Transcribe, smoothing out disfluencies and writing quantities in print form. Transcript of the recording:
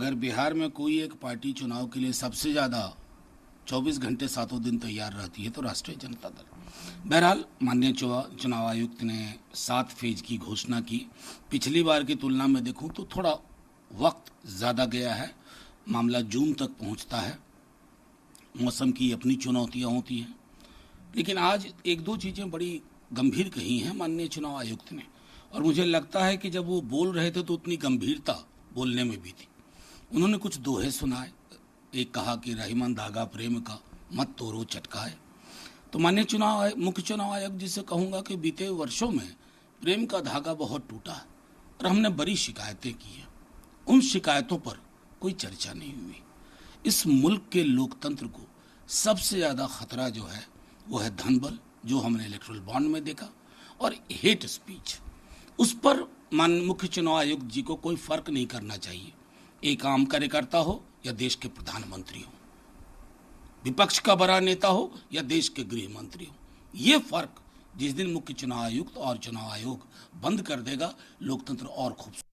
अगर बिहार में कोई एक पार्टी चुनाव के लिए सबसे ज़्यादा 24 घंटे सातों दिन तैयार रहती है तो राष्ट्रीय जनता दल। बहरहाल माननीय चुनाव आयुक्त ने 7 फेज की घोषणा की। पिछली बार की तुलना में देखूं तो थोड़ा वक्त ज़्यादा गया है, मामला जून तक पहुंचता है। मौसम की अपनी चुनौतियां होती हैं, लेकिन आज एक दो चीज़ें बड़ी गंभीर कही हैं माननीय चुनाव आयुक्त ने, और मुझे लगता है कि जब वो बोल रहे थे तो उतनी गंभीरता बोलने में भी थी। उन्होंने कुछ दोहे सुनाए। एक कहा कि रहीमन धागा प्रेम का मत तोड़ो चटकाए। तो माननीय मुख्य चुनाव आयुक्त जी से कहूँगा कि बीते वर्षों में प्रेम का धागा बहुत टूटा है और हमने बड़ी शिकायतें की हैं। उन शिकायतों पर कोई चर्चा नहीं हुई। इस मुल्क के लोकतंत्र को सबसे ज़्यादा खतरा जो है वो है धनबल, जो हमने इलेक्टोरल बॉन्ड में देखा, और हेट स्पीच। उस पर मुख्य चुनाव आयुक्त जी को कोई फर्क नहीं करना चाहिए, एक आम कार्यकर्ता हो या देश के प्रधानमंत्री हो, विपक्ष का बड़ा नेता हो या देश के गृह मंत्री हो। ये फर्क जिस दिन मुख्य चुनाव आयुक्त और चुनाव आयोग बंद कर देगा, लोकतंत्र और खूबसूरत